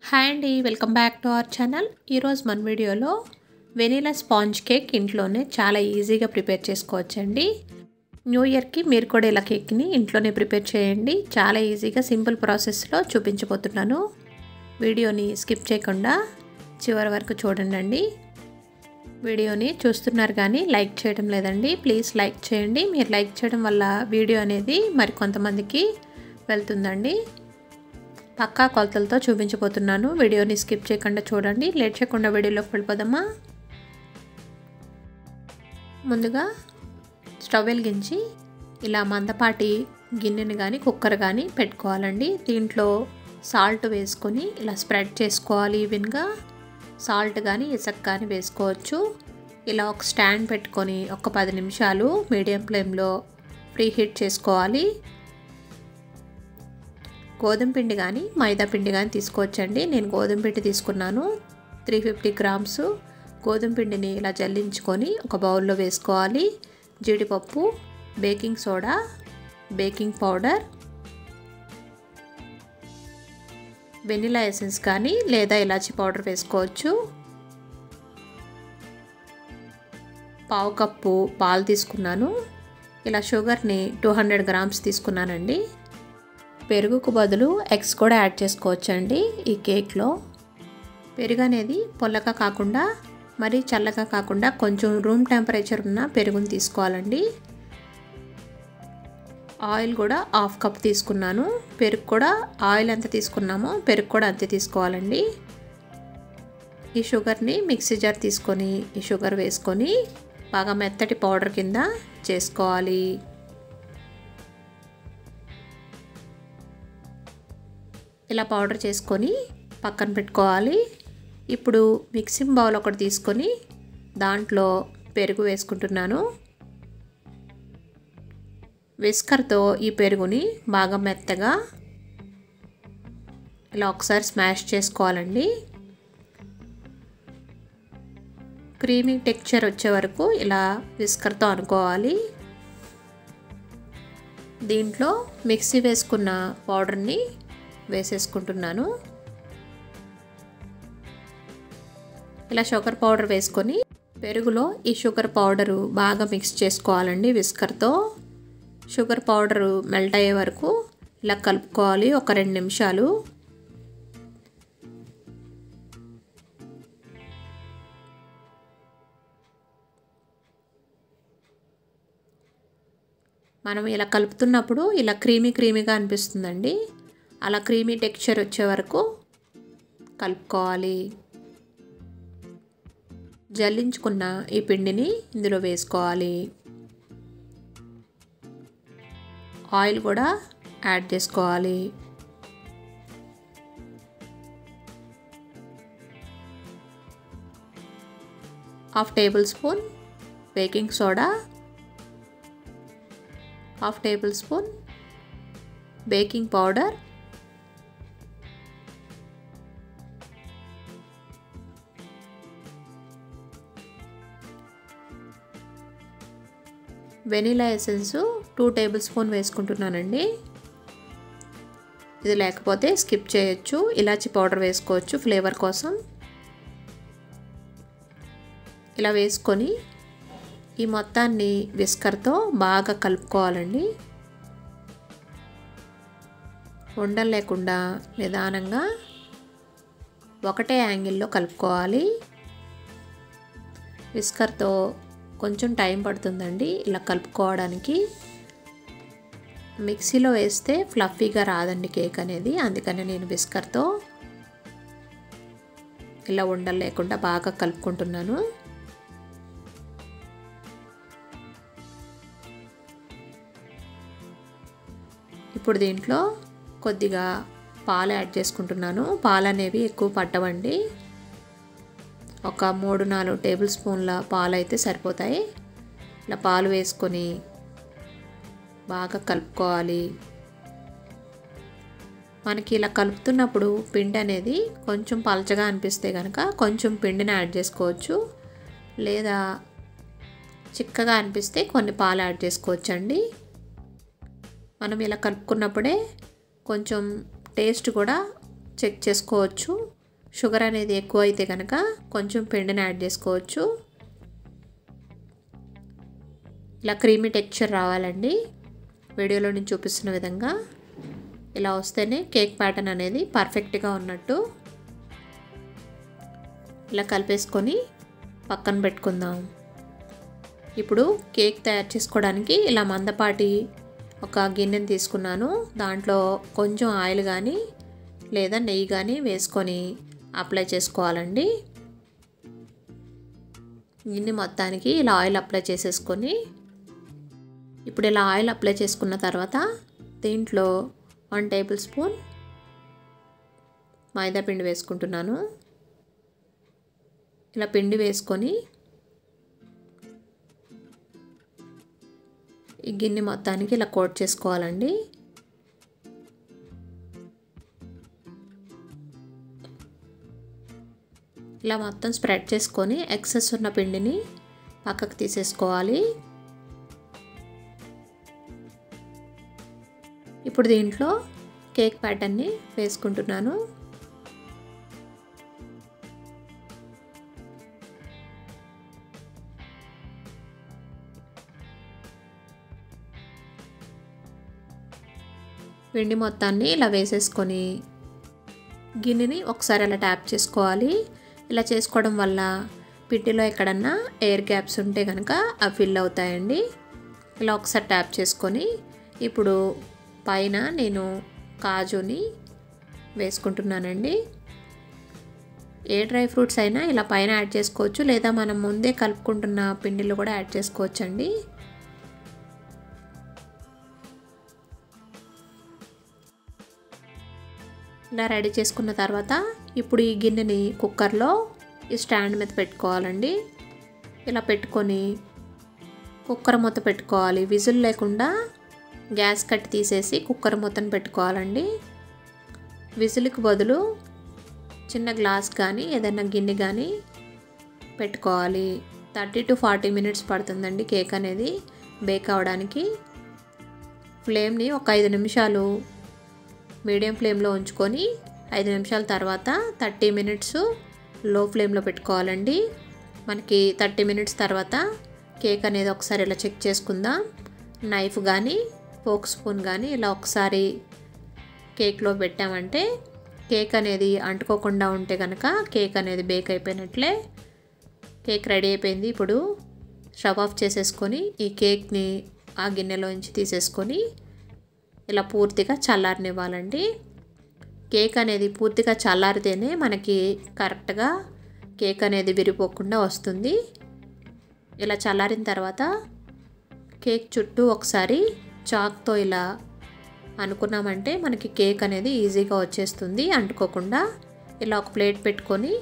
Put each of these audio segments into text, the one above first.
Hi అండి, welcome back to our channel. ఈరోజు మన వీడియోలో వెనీలా స్పాంజ్ కేక్ ఇంట్లోనే చాలా ఈజీగా ప్రిపేర్ చేసుకోవచ్చండి. న్యూ ఇయర్కి మీరు కూడా ఇలా కేక్ని ఇంట్లోనే ప్రిపేర్ చేయండి. చాలా ఈజీగా సింపుల్ ప్రాసెస్లో చూపించబోతున్నాను. వీడియోని స్కిప్ చేయకుండా చివరి వరకు చూడండి. వీడియోని చూస్తున్నారు కానీ లైక్ చేయడం లేదండి. ప్లీజ్ లైక్ చేయండి. మీరు లైక్ చేయడం వల్ల వీడియో అనేది మరికొంతమందికి వెళ్తుందండి. పక్కా కొలతలతో చూపించబోతున్నాను. వీడియోని స్కిప్ చేయకుండా చూడండి. లేట్ చేయకుండా వీడియోలోకి వెళ్ళిపోదామా. ముందుగా స్టవ్ వెలిగించి ఇలా మందపాటి గిన్నెని కానీ కుక్కర్ కానీ పెట్టుకోవాలండి. దీంట్లో సాల్ట్ వేసుకొని ఇలా స్ప్రెడ్ చేసుకోవాలి ఈవెన్గా. సాల్ట్ కానీ ఇసుక కానీ వేసుకోవచ్చు. ఇలా ఒక స్టాండ్ పెట్టుకొని ఒక 10 నిమిషాలు మీడియం ఫ్లేమ్లో ప్రీ హీట్ చేసుకోవాలి. గోధుమ పిండి కానీ మైదా పిండి కానీ తీసుకోవచ్చండి. నేను గోధుమ పిండి తీసుకున్నాను. 350 గ్రామ్స్ గోధుమ పిండిని ఇలా జల్లించుకొని ఒక బౌల్లో వేసుకోవాలి. జీడిపప్పు, baking soda, baking powder, vanilla essence కానీ లేదా ఇలాచీ పౌడర్ వేసుకోవచ్చు. పావు కప్పు పాలు తీసుకున్నాను. ఇలా షుగర్ని 200 గ్రామ్స్ తీసుకున్నానండి. పెరుగుకు బదులు ఎగ్స్ కూడా యాడ్ చేసుకోవచ్చండి ఈ కేక్లో. పెరుగు అనేది పొల్లగా కాకుండా మరీ చల్లగా కాకుండా కొంచెం రూమ్ టెంపరేచర్ ఉన్న పెరుగుని తీసుకోవాలండి. ఆయిల్ కూడా 1/2 కప్ తీసుకున్నాను. పెరుగు కూడా ఆయిల్ ఎంత తీసుకున్నామో పెరుగు కూడా అంతే తీసుకోవాలండి. ఈ షుగర్ని మిక్సీ జార్ తీసుకొని ఈ షుగర్ వేసుకొని బాగా మెత్తటి పౌడర్ కింద చేసుకోవాలి. ఇలా పౌడర్ చేసుకొని పక్కన పెట్టుకోవాలి. ఇప్పుడు మిక్సింగ్ బౌల్ ఒకటి తీసుకొని దాంట్లో పెరుగు వేసుకుంటున్నాను. విస్కర్తో ఈ పెరుగుని బాగా మెత్తగా ఇలా ఒకసారి స్మాష్ చేసుకోవాలండి. క్రీమీ టెక్స్చర్ వచ్చే వరకు ఇలా విస్కర్తో అనుకోవాలి. దీంట్లో మిక్సీ వేసుకున్న పౌడర్ని వేసేసుకుంటున్నాను. ఇలా షుగర్ పౌడర్ వేసుకొని పెరుగులో ఈ షుగర్ పౌడరు బాగా మిక్స్ చేసుకోవాలండి విస్కర్తో. షుగర్ పౌడరు మెల్ట్ అయ్యే వరకు ఇలా కలుపుకోవాలి ఒక 2 నిమిషాలు. మనం ఇలా కలుపుతున్నప్పుడు ఇలా క్రీమీగా అనిపిస్తుందండి. అలా క్రీమీ టెక్స్చర్ వచ్చే వరకు కలుపుకోవాలి. జల్లించుకున్న ఈ పిండిని ఇందులో వేసుకోవాలి. ఆయిల్ కూడా యాడ్ చేసుకోవాలి. Half table spoon baking soda, half table spoon baking powder, vanilla essence 2 table spoon వేసుకుంటున్నానండి. ఇది లేకపోతే స్కిప్ చేయొచ్చు. ఇలాచీ పౌడర్ వేసుకోవచ్చు ఫ్లేవర్ కోసం. ఇలా వేసుకొని ఈ మొత్తాన్ని విస్కర్తో బాగా కలుపుకోవాలండి. ఉండలు లేకుండా నిదానంగా ఒకటే యాంగిల్లో కలుపుకోవాలి. విస్కర్తో కొంచెం టైం పడుతుందండి ఇలా కలుపుకోవడానికి. మిక్సీలో వేస్తే ఫ్లఫీగా రాదండి కేక్ అనేది. అందుకని నేను విస్కర్తో ఇలా ఉండలు లేకుండా బాగా కలుపుకుంటున్నాను. ఇప్పుడు దీంట్లో కొద్దిగా పాలు యాడ్ చేసుకుంటున్నాను. పాలు అనేవి ఎక్కువ పట్టవండి. ఒక 3-4 టేబుల్ స్పూన్ల పాలు అయితే సరిపోతాయి. ఇలా పాలు వేసుకొని బాగా కలుపుకోవాలి. మనకి ఇలా కలుపుతున్నప్పుడు పిండి అనేది కొంచెం పలచగా అనిపిస్తే కనుక కొంచెం పిండిని యాడ్ చేసుకోవచ్చు. లేదా చిక్కగా అనిపిస్తే కొన్ని పాలు యాడ్ చేసుకోవచ్చండి. మనం ఇలా కలుపుకున్నప్పుడే కొంచెం టేస్ట్ కూడా చెక్ చేసుకోవచ్చు. షుగర్ అనేది ఎక్కువ అయితే కనుక కొంచెం పిండిని యాడ్ చేసుకోవచ్చు. ఇలా క్రీమీ టెక్స్చర్ రావాలండి. వీడియోలో నేను చూపిస్తున్న విధంగా ఇలా వస్తేనే కేక్ ప్యాటర్న్ అనేది పర్ఫెక్ట్గా ఉన్నట్టు. ఇలా కలిపేసుకొని పక్కన పెట్టుకుందాం. ఇప్పుడు కేక్ తయారు చేసుకోవడానికి ఇలా మందపాటి ఒక గిన్నెని తీసుకున్నాను. దాంట్లో కొంచెం ఆయిల్ కానీ లేదా నెయ్యి కానీ వేసుకొని అప్లై చేసుకోవాలండి. గిన్నె మొత్తానికి ఇలా ఆయిల్ అప్లై చేసేసుకొని ఇప్పుడు ఇలా ఆయిల్ అప్లై చేసుకున్న తర్వాత దీంట్లో 1 టేబుల్ స్పూన్ మైదా పిండి వేసుకుంటున్నాను. ఇలా పిండి వేసుకొని ఈ గిన్నె మొత్తానికి ఇలా కోట్ చేసుకోవాలండి. ఇలా మొత్తం స్ప్రెడ్ చేసుకొని ఎక్సెస్ ఉన్న పిండిని పక్కకు తీసేసుకోవాలి. ఇప్పుడు దీంట్లో కేక్ ప్యాటర్న్ని వేసుకుంటున్నాను. పిండి మొత్తాన్ని ఇలా వేసేసుకొని గిన్నెని ఒకసారి అలా ట్యాప్ చేసుకోవాలి. ఇలా చేసుకోవడం వల్ల పిండిలో ఎక్కడన్నా ఎయిర్ గ్యాప్స్ ఉంటే కనుక అవి ఫిల్ అవుతాయండి. ఇలా ఒకసారి ట్యాప్ చేసుకొని ఇప్పుడు పైన నేను కాజుని వేసుకుంటున్నానండి. ఏ డ్రై ఫ్రూట్స్ అయినా ఇలా పైన యాడ్ చేసుకోవచ్చు, లేదా మనం ముందే కలుపుకుంటున్న పిండిలో కూడా యాడ్ చేసుకోవచ్చండి. ఇలా రెడీ చేసుకున్న తర్వాత ఇప్పుడు ఈ గిన్నెని కుక్కర్లో ఈ స్టాండ్ మీద పెట్టుకోవాలండి. ఇలా పెట్టుకొని కుక్కర్ మూత పెట్టుకోవాలి. విజిల్ లేకుండా గ్యాస్ కట్ తీసేసి కుక్కర్ మూతను పెట్టుకోవాలండి. విజిల్కి బదులు చిన్న గ్లాస్ కానీ ఏదైనా గిన్నె కానీ పెట్టుకోవాలి. 30 to 40 మినిట్స్ పడుతుందండి కేక్ అనేది బేక్ అవ్వడానికి. ఫ్లేమ్ని ఒక 5 నిమిషాలు మీడియం ఫ్లేమ్లో ఉంచుకొని 5 నిమిషాల తర్వాత 30 మినిట్స్ లో ఫ్లేమ్లో పెట్టుకోవాలండి. మనకి 30 మినిట్స్ తర్వాత కేక్ అనేది ఒకసారి ఇలా చెక్ చేసుకుందాం. నైఫ్ కానీ ఫోక్ స్పూన్ కానీ ఇలా ఒకసారి కేక్లో పెట్టామంటే కేక్ అనేది అంటుకోకుండా ఉంటే కనుక కేక్ అనేది బేక్ అయిపోయినట్లే. కేక్ రెడీ అయిపోయింది. ఇప్పుడు స్టవ్ ఆఫ్ చేసేసుకొని ఈ కేక్ని ఆ గిన్నెలోంచి తీసేసుకొని ఇలా పూర్తిగా చల్లారనివ్వాలండి. కేక్ అనేది పూర్తిగా చల్లారితేనే మనకి కరెక్ట్గా కేక్ అనేది విరిపోకుండా వస్తుంది. ఇలా చల్లారిన తర్వాత కేక్ చుట్టూ ఒకసారి చాక్తో ఇలా అనుకున్నామంటే మనకి కేక్ అనేది ఈజీగా వచ్చేస్తుంది అంటుకోకుండా. ఇలా ఒక ప్లేట్ పెట్టుకొని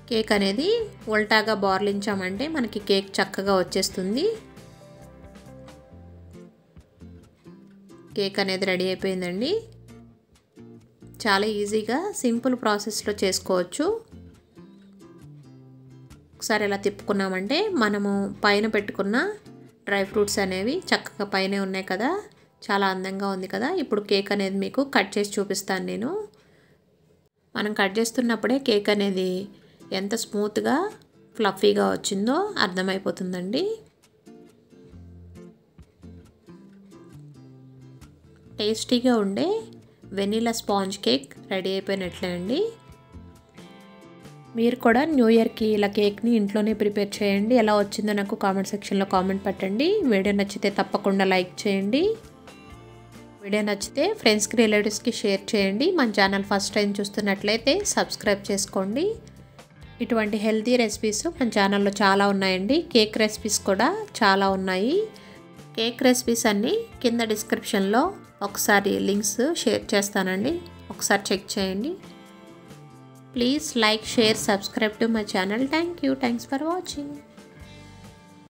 కేక్ అనేది ఉల్టాగా బోర్లించామంటే మనకి కేక్ చక్కగా వచ్చేస్తుంది. కేక్ అనేది రెడీ అయిపోయిందండి. చాలా ఈజీగా సింపుల్ ప్రాసెస్లో చేసుకోవచ్చు. ఒకసారి ఇలా తిప్పుకున్నామంటే మనము పైన పెట్టుకున్న డ్రై ఫ్రూట్స్ అనేవి చక్కగా పైనే ఉన్నాయి కదా, చాలా అందంగా ఉంది కదా. ఇప్పుడు కేక్ అనేది మీకు కట్ చేసి చూపిస్తాను నేను. మనం కట్ చేస్తున్నప్పుడే కేక్ అనేది ఎంత స్మూత్గా ఫ్లఫీగా వచ్చిందో అర్థమైపోతుందండి. టేస్టీగా ఉండే వెనీలా స్పాంజ్ కేక్ రెడీ అయిపోయినట్లే అండి. మీరు కూడా న్యూ ఇయర్కి ఇలా కేక్ని ఇంట్లోనే ప్రిపేర్ చేయండి. ఎలా వచ్చిందో నాకు కామెంట్ సెక్షన్లో కామెంట్ పెట్టండి. వీడియో నచ్చితే తప్పకుండా లైక్ చేయండి. వీడియో నచ్చితే ఫ్రెండ్స్కి రిలేటివ్స్కి షేర్ చేయండి. మన ఛానల్ ఫస్ట్ టైం చూస్తున్నట్లయితే సబ్స్క్రైబ్ చేసుకోండి. ఇటువంటి హెల్తీ రెసిపీస్ మన ఛానల్లో చాలా ఉన్నాయండి. కేక్ రెసిపీస్ కూడా చాలా ఉన్నాయి. కేక్ రెసిపీస్ అన్నీ కింద డిస్క్రిప్షన్లో ఒకసారి లింక్స్ షేర్ చేస్తానండి, ఒకసారి చెక్ చేయండి. Please like, share, subscribe to my channel. Thank you. Thanks for watching.